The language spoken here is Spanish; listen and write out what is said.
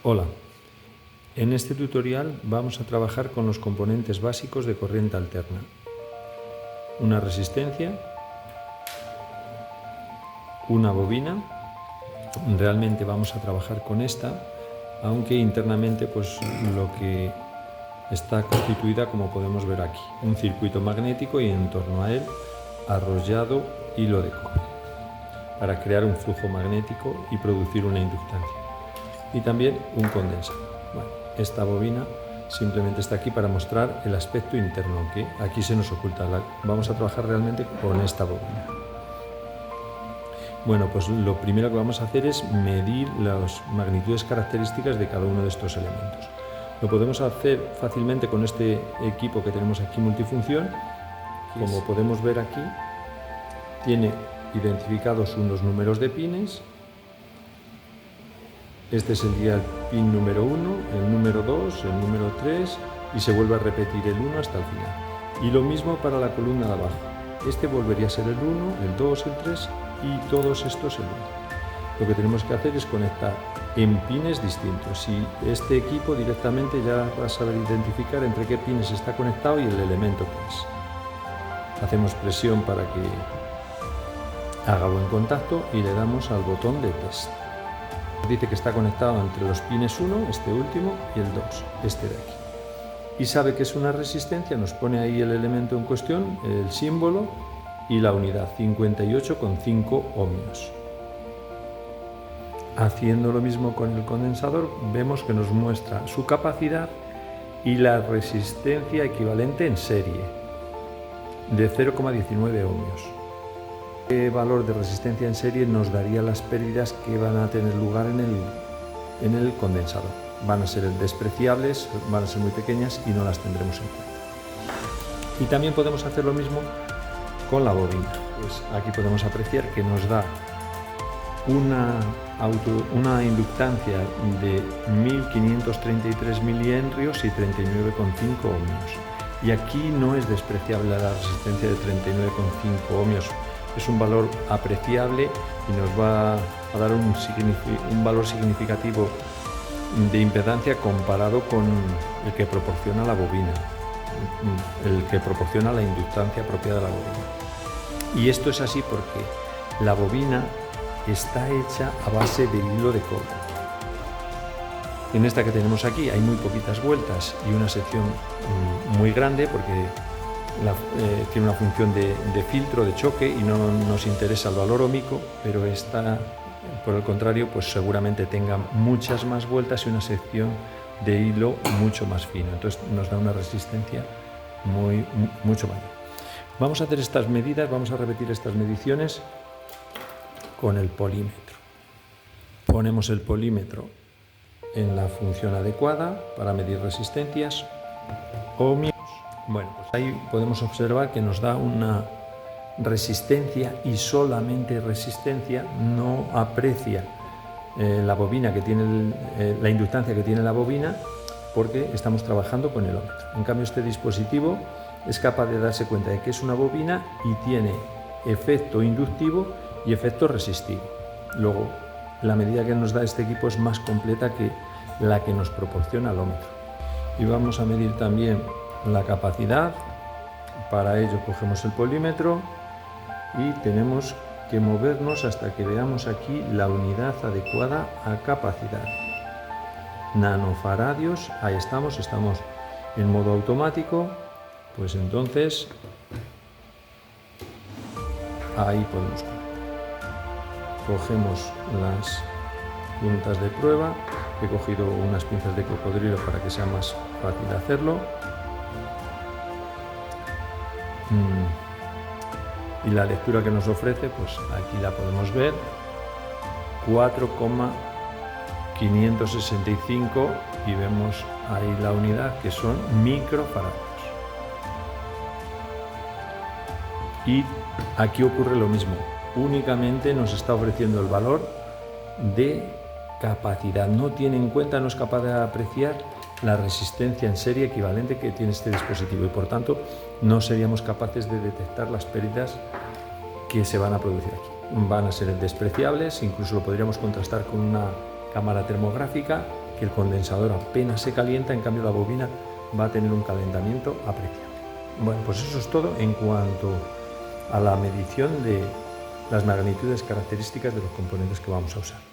Hola, en este tutorial vamos a trabajar con los componentes básicos de corriente alterna. Una resistencia, una bobina, realmente vamos a trabajar con esta, aunque internamente pues lo que está constituida, como podemos ver aquí, un circuito magnético y en torno a él arrollado hilo de cobre para crear un flujo magnético y producir una inductancia. Y también un condensador. Bueno, esta bobina simplemente está aquí para mostrar el aspecto interno, aunque aquí se nos oculta. Vamos a trabajar realmente con esta bobina. Bueno, pues lo primero que vamos a hacer es medir las magnitudes características de cada uno de estos elementos. Lo podemos hacer fácilmente con este equipo que tenemos aquí multifunción. Como podemos ver aquí, tiene identificados unos números de pines. Este sería el pin número 1, el número 2, el número 3 y se vuelve a repetir el 1 hasta el final. Y lo mismo para la columna de abajo. Este volvería a ser el 1, el 2, el 3 y todos estos el 1. Lo que tenemos que hacer es conectar en pines distintos. Si este equipo directamente ya va a saber identificar entre qué pines está conectado y el elemento que es. Hacemos presión para que haga buen contacto y le damos al botón de test. Dice que está conectado entre los pines 1, este último, y el 2, este de aquí. Y sabe que es una resistencia, nos pone ahí el elemento en cuestión, el símbolo y la unidad, 58,5 ohmios. Haciendo lo mismo con el condensador, vemos que nos muestra su capacidad y la resistencia equivalente en serie, de 0,19 ohmios. ¿Qué valor de resistencia en serie nos daría las pérdidas que van a tener lugar en el condensador? Van a ser despreciables, van a ser muy pequeñas y no las tendremos en cuenta. Y también podemos hacer lo mismo con la bobina. Pues aquí podemos apreciar que nos da una inductancia de 1533 milihenrios y 39,5 ohmios. Y aquí no es despreciable la resistencia de 39,5 ohmios. Es un valor apreciable y nos va a dar un valor significativo de impedancia comparado con el que proporciona la bobina, el que proporciona la inductancia propia de la bobina. Y esto es así porque la bobina está hecha a base de hilo de cobre. En esta que tenemos aquí hay muy poquitas vueltas y una sección muy grande porque tiene una función de filtro, de choque y no nos interesa el valor ohmico, pero esta, por el contrario, pues seguramente tenga muchas más vueltas y una sección de hilo mucho más fino. Entonces nos da una resistencia mucho mayor. Vamos a hacer estas medidas, vamos a repetir estas mediciones con el polímetro. Ponemos el polímetro en la función adecuada para medir resistencias, ohmios. Bueno, pues ahí podemos observar que nos da una resistencia y solamente resistencia, no aprecia la bobina que tiene la inductancia que tiene la bobina porque estamos trabajando con el ómetro. En cambio, este dispositivo es capaz de darse cuenta de que es una bobina y tiene efecto inductivo y efecto resistivo. Luego, la medida que nos da este equipo es más completa que la que nos proporciona el ómetro. Y vamos a medir también la capacidad. Para ello cogemos el polímetro y tenemos que movernos hasta que veamos aquí la unidad adecuada a capacidad. Nanofaradios, ahí estamos en modo automático, pues entonces ahí podemos cogemos las puntas de prueba. He cogido unas pinzas de cocodrilo para que sea más fácil hacerlo. Y la lectura que nos ofrece, pues aquí la podemos ver, 4,565 y vemos ahí la unidad que son microfaradios. Y aquí ocurre lo mismo, únicamente nos está ofreciendo el valor de capacidad, no tiene en cuenta, no es capaz de apreciar la resistencia en serie equivalente que tiene este dispositivo y por tanto no seríamos capaces de detectar las pérdidas que se van a producir aquí. Van a ser despreciables, incluso lo podríamos contrastar con una cámara termográfica que el condensador apenas se calienta, en cambio la bobina va a tener un calentamiento apreciable. Bueno, pues eso es todo en cuanto a la medición de las magnitudes características de los componentes que vamos a usar.